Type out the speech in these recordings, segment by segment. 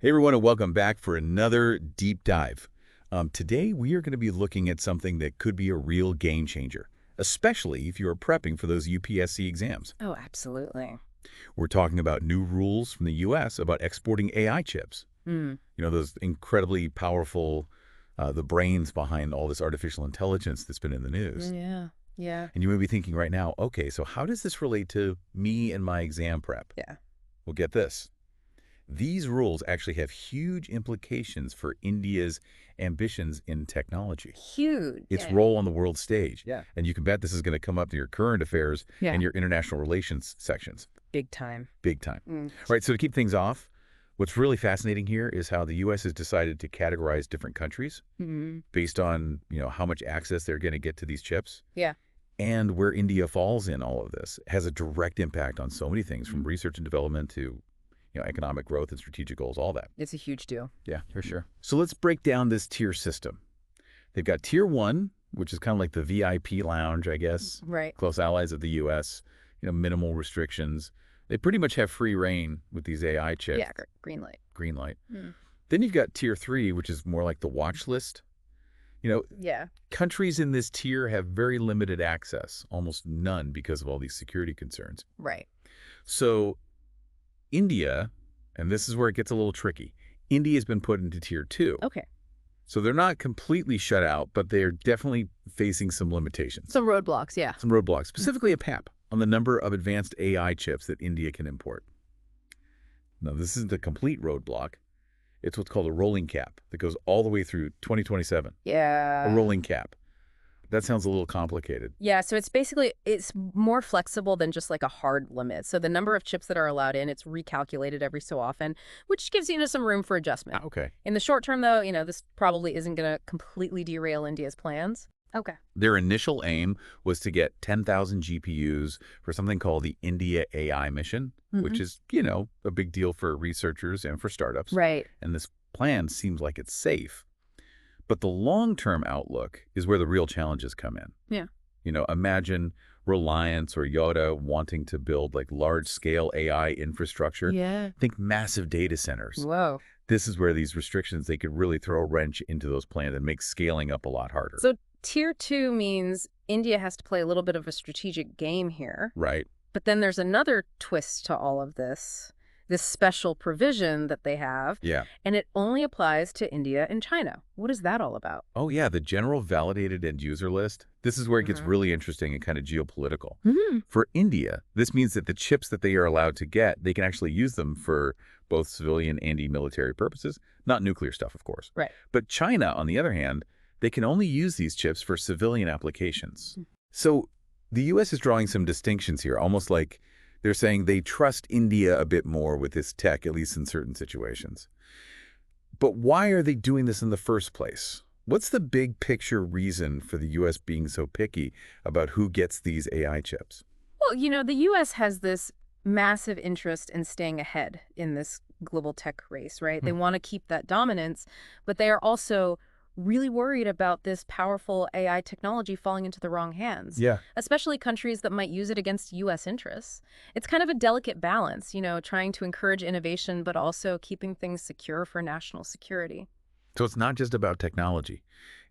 Hey everyone, and welcome back for another deep dive. Today we are going to be looking at something that could be a real game changer, especially if you are prepping for those UPSC exams. Oh, absolutely. We're talking about new rules from the US about exporting AI chips. Mm. Those incredibly powerful, the brains behind all this artificial intelligence that's been in the news. Yeah. Yeah. And you may be thinking right now, okay, so how does this relate to me and my exam prep? Yeah. Well, get this. These rules actually have huge implications for India's ambitions in technology, Huge. its Yeah. role on the world stage. Yeah. And you can bet this is going to come up in your current affairs Yeah. and your international relations sections. Big time. Big time. Mm. All right, so to keep things off, what's really fascinating here is how the U.S. has decided to categorize different countries Mm. based on, how much access they're going to get to these chips. Yeah. And where India falls in all of this has a direct impact on so many things, from Mm. research and development to economic growth and strategic goals, all that. It's a huge deal. Yeah, for sure. So let's break down this tier system. They've got tier one, which is kind of like the VIP lounge, I guess. Right. Close allies of the U.S., minimal restrictions. They pretty much have free reign with these AI chips. Yeah. Green light. Green light. Mm. Then you've got tier three, which is more like the watch list. Yeah. Countries in this tier have very limited access, almost none, because of all these security concerns. Right. So India, and this is where it gets a little tricky, India has been put into tier two. Okay. So they're not completely shut out, but they're definitely facing some limitations. Some roadblocks. Yeah. Some roadblocks, specifically a cap on the number of advanced AI chips that India can import. Now, this isn't a complete roadblock. It's what's called a rolling cap that goes all the way through 2027. Yeah. A rolling cap. That sounds a little complicated. Yeah, so it's more flexible than just like a hard limit. So the number of chips that are allowed in, it's recalculated every so often, which gives some room for adjustment. Okay. In the short term, though, this probably isn't going to completely derail India's plans. Okay. Their initial aim was to get 10,000 GPUs for something called the India AI mission, which is, a big deal for researchers and for startups. Right. And this plan seems like it's safe. But the long-term outlook is where the real challenges come in. Yeah. Imagine Reliance or Yotta wanting to build like large-scale AI infrastructure. Yeah. Think massive data centers. Whoa. This is where these restrictions, they could really throw a wrench into those plans and make scaling up a lot harder. So tier two means India has to play a little bit of a strategic game here. Right. But then there's another twist to all of this special provision that they have. Yeah. And it only applies to India and China. What is that all about? Oh, yeah, the general validated end user list. This is where it gets really interesting and kind of geopolitical. For India, this means that the chips that they are allowed to get, they can actually use them for both civilian and military purposes. Not nuclear stuff, of course. Right. But China, on the other hand, they can only use these chips for civilian applications. So the U.S. is drawing some distinctions here, almost like they're saying they trust India a bit more with this tech, at least in certain situations. But why are they doing this in the first place? What's the big picture reason for the U.S. being so picky about who gets these AI chips? Well, the U.S. has this massive interest in staying ahead in this global tech race, right? They want to keep that dominance, but they are also really worried about this powerful AI technology falling into the wrong hands. Yeah. Especially countries that might use it against U.S. interests. It's kind of a delicate balance, trying to encourage innovation, but also keeping things secure for national security. So it's not just about technology.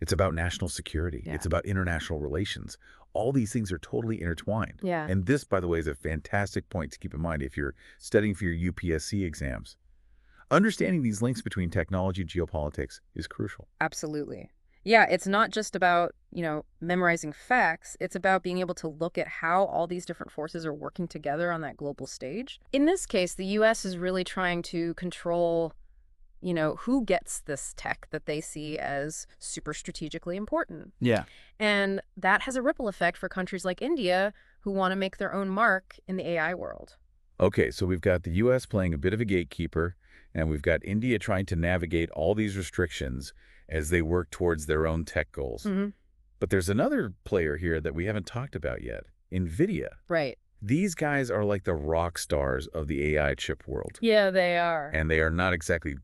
It's about national security. Yeah. It's about international relations. All these things are totally intertwined. Yeah. And this, by the way, is a fantastic point to keep in mind if you're studying for your UPSC exams. Understanding these links between technology and geopolitics is crucial. Absolutely. Yeah, it's not just about, memorizing facts. It's about being able to look at how all these different forces are working together on that global stage. In this case, the U.S. is really trying to control, who gets this tech that they see as super strategically important. Yeah. And that has a ripple effect for countries like India who want to make their own mark in the AI world. Okay, so we've got the U.S. playing a bit of a gatekeeper, and we've got India trying to navigate all these restrictions as they work towards their own tech goals. But there's another player here that we haven't talked about yet, NVIDIA. Right. These guys are like the rock stars of the AI chip world. Yeah, they are. And they are not exactly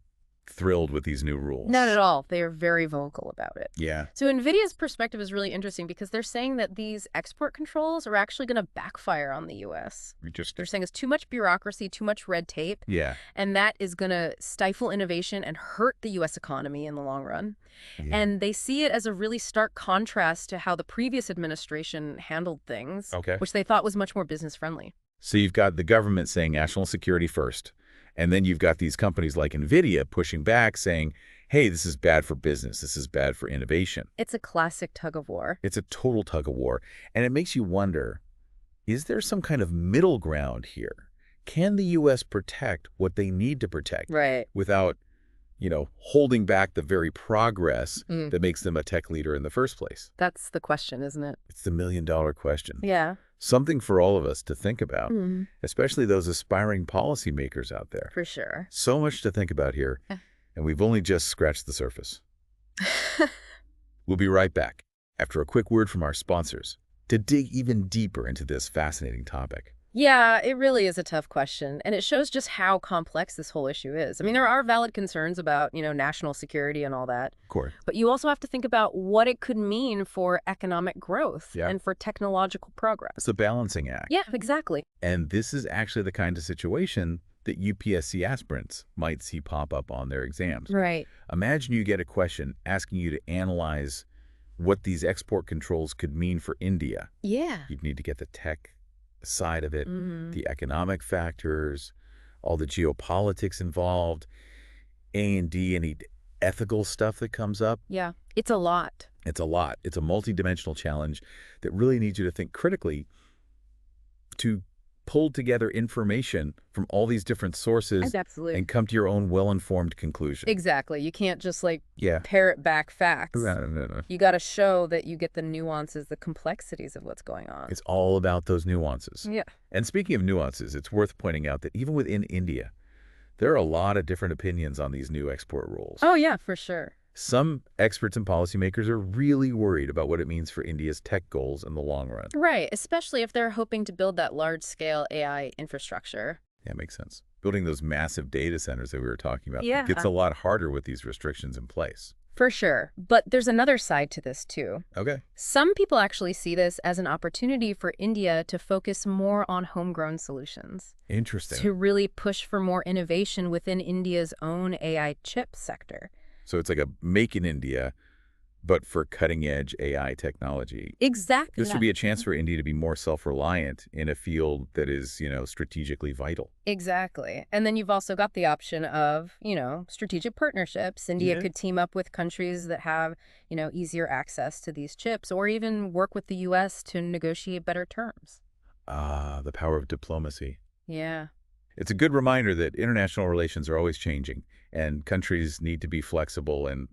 thrilled with these new rules. Not at all. They are very vocal about it. Yeah. So NVIDIA's perspective is really interesting because they're saying that these export controls are actually going to backfire on the U.S. They're saying it's too much bureaucracy, too much red tape, Yeah. and that is going to stifle innovation and hurt the U.S. economy in the long run. Yeah. And they see it as a really stark contrast to how the previous administration handled things, Okay. which they thought was much more business-friendly. So you've got the government saying national security first, and then you've got these companies like NVIDIA pushing back saying, hey, this is bad for business. This is bad for innovation. It's a classic tug of war. It's a total tug of war. And it makes you wonder, is there some kind of middle ground here? Can the U.S. protect what they need to protect Right. without, holding back the very progress that makes them a tech leader in the first place? That's the question, isn't it? It's the million-dollar question. Yeah. Something for all of us to think about, Mhm. especially those aspiring policymakers out there. For sure. So much to think about here, and we've only just scratched the surface. We'll be right back after a quick word from our sponsors to dig even deeper into this fascinating topic. Yeah, it really is a tough question, and it shows just how complex this whole issue is. I mean, there are valid concerns about, national security and all that, Of course. but you also have to think about what it could mean for economic growth and for technological progress. It's a balancing act. Yeah, exactly. And this is actually the kind of situation that UPSC aspirants might see pop up on their exams. Right. Imagine you get a question asking you to analyze what these export controls could mean for India. Yeah. You'd need to get the tech side of it, Mm-hmm. the economic factors, all the geopolitics involved, A&D, any ethical stuff that comes up. Yeah, it's a lot. It's a lot. It's a multidimensional challenge that really needs you to think critically to pull together information from all these different sources Absolutely. and come to your own well-informed conclusion. Exactly. You can't just Yeah. parrot back facts. No. You got to show that you get the nuances, the complexities of what's going on. It's all about those nuances. Yeah. And speaking of nuances, it's worth pointing out that even within India, there are a lot of different opinions on these new export rules. Oh, yeah, for sure. Some experts and policymakers are really worried about what it means for India's tech goals in the long run. Right, especially if they're hoping to build that large-scale AI infrastructure. Yeah, makes sense. Building those massive data centers that we were talking about Yeah. gets a lot harder with these restrictions in place. For sure. But there's another side to this, too. Okay. Some people actually see this as an opportunity for India to focus more on homegrown solutions, Interesting. to really push for more innovation within India's own AI chip sector. So it's like a make in India, but for cutting-edge AI technology. Exactly. This would be a chance for India to be more self-reliant in a field that is, strategically vital. Exactly. And then you've also got the option of, strategic partnerships. India Yeah. could team up with countries that have, easier access to these chips, or even work with the U.S. to negotiate better terms. Ah, the power of diplomacy. Yeah. It's a good reminder that international relations are always changing, and countries need to be flexible and,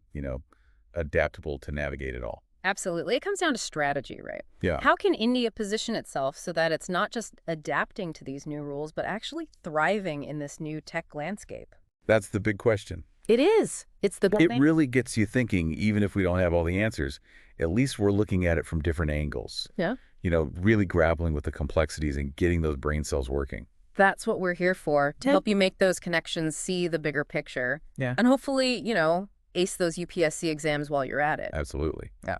adaptable to navigate it all. Absolutely. It comes down to strategy, right? Yeah. How can India position itself so that it's not just adapting to these new rules, but actually thriving in this new tech landscape? That's the big question. It is. It's the big It thing. really gets you thinking, even if we don't have all the answers. At least we're looking at it from different angles. Yeah. Really grappling with the complexities and getting those brain cells working. That's what we're here for, to help you make those connections, see the bigger picture, Yeah. and hopefully, ace those UPSC exams while you're at it. Absolutely. Yeah.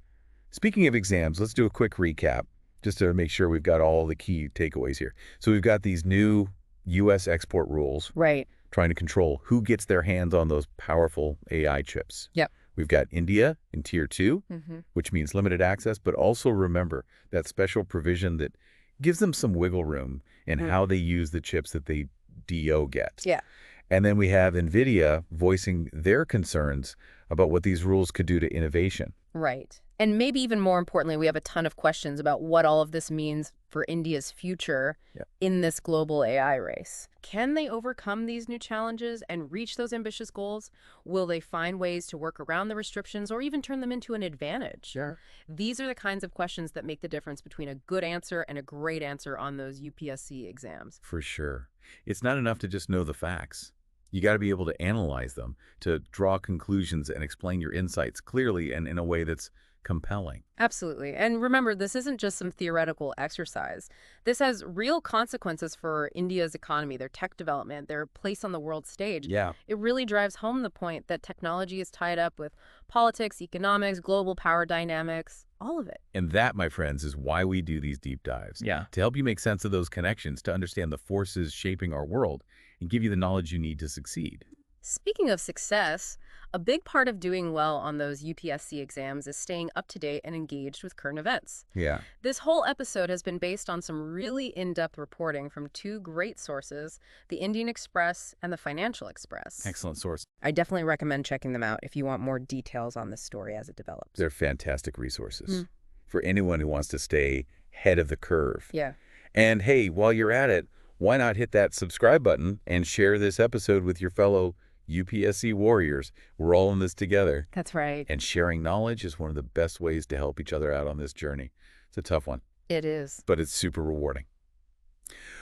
Speaking of exams, let's do a quick recap just to make sure we've got all the key takeaways here. So we've got these new U.S. export rules Right. trying to control who gets their hands on those powerful AI chips. Yep. We've got India in Tier 2, Mm-hmm. which means limited access, but also remember that special provision that gives them some wiggle room in how they use the chips that they DO get. Yeah. And then we have NVIDIA voicing their concerns about what these rules could do to innovation. Right. And maybe even more importantly, we have a ton of questions about what all of this means for India's future in this global AI race. Can they overcome these new challenges and reach those ambitious goals? Will they find ways to work around the restrictions or even turn them into an advantage? Sure. These are the kinds of questions that make the difference between a good answer and a great answer on those UPSC exams. For sure. It's not enough to just know the facts. You got to be able to analyze them, to draw conclusions and explain your insights clearly and in a way that's compelling. Absolutely. And remember, this isn't just some theoretical exercise. This has real consequences for India's economy, their tech development, their place on the world stage. Yeah. It really drives home the point that technology is tied up with politics, economics, global power dynamics, all of it. And that, my friends, is why we do these deep dives. Yeah. To help you make sense of those connections, to understand the forces shaping our world, and give you the knowledge you need to succeed. Speaking of success, a big part of doing well on those UPSC exams is staying up to date and engaged with current events. Yeah. This whole episode has been based on some really in-depth reporting from two great sources, the Indian Express and the Financial Express. Excellent source. I definitely recommend checking them out if you want more details on this story as it develops. They're fantastic resources for anyone who wants to stay ahead of the curve. Yeah. And hey, while you're at it, why not hit that subscribe button and share this episode with your fellow UPSC warriors? We're all in this together. That's right. And sharing knowledge is one of the best ways to help each other out on this journey. It's a tough one, It is. but it's super rewarding.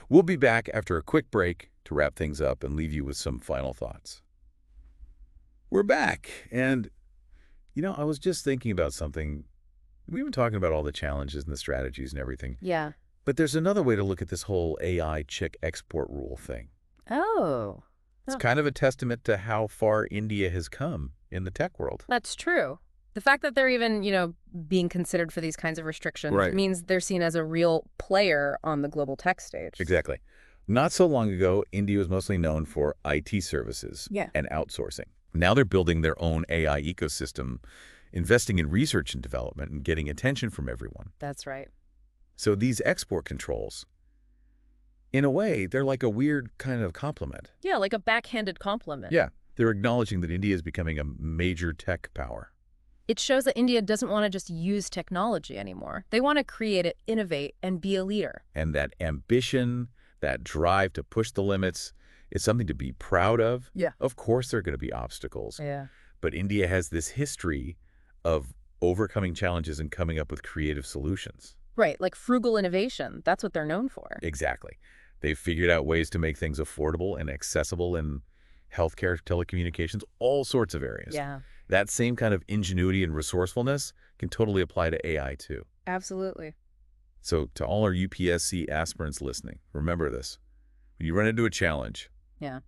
We'll be back after a quick break to wrap things up and leave you with some final thoughts. We're back, and, I was just thinking about something. We've been talking about all the challenges and the strategies and everything, Yeah. but there's another way to look at this whole AI chick export rule thing. Oh, It's kind of a testament to how far India has come in the tech world. that's true. The fact that they're even, being considered for these kinds of restrictions Right. means they're seen as a real player on the global tech stage. Exactly. Not so long ago, India was mostly known for IT services Yeah. and outsourcing. Now they're building their own AI ecosystem, investing in research and development, and getting attention from everyone. That's right. So these export controls, in a way, they're like a weird kind of compliment. Yeah, like a backhanded compliment. Yeah, they're acknowledging that India is becoming a major tech power. It shows that India doesn't want to just use technology anymore. They want to create it, innovate, and be a leader. And that ambition, that drive to push the limits, is something to be proud of. Yeah. Of course there are going to be obstacles, Yeah. but India has this history of overcoming challenges and coming up with creative solutions. Right, like frugal innovation. That's what they're known for. Exactly. They've figured out ways to make things affordable and accessible in healthcare, telecommunications, all sorts of areas. Yeah, That same kind of ingenuity and resourcefulness can totally apply to AI too. absolutely. So to all our UPSC aspirants listening, remember this. When you run into a challenge, Yeah.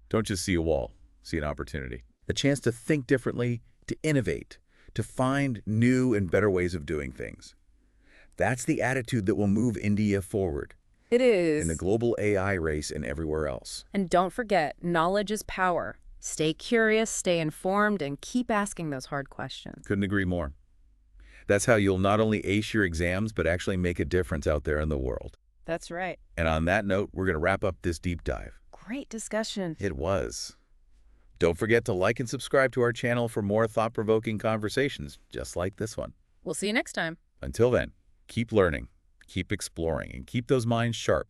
don't just see a wall, see an opportunity. A chance to think differently, to innovate, to find new and better ways of doing things. That's the attitude that will move India forward It is. in the global AI race and everywhere else. And don't forget, knowledge is power. Stay curious, stay informed, and keep asking those hard questions. Couldn't agree more. That's how you'll not only ace your exams, but actually make a difference out there in the world. That's right. And on that note, we're going to wrap up this deep dive. Great discussion. It was. Don't forget to like and subscribe to our channel for more thought-provoking conversations just like this one. We'll see you next time. Until then, keep learning, keep exploring, and keep those minds sharp.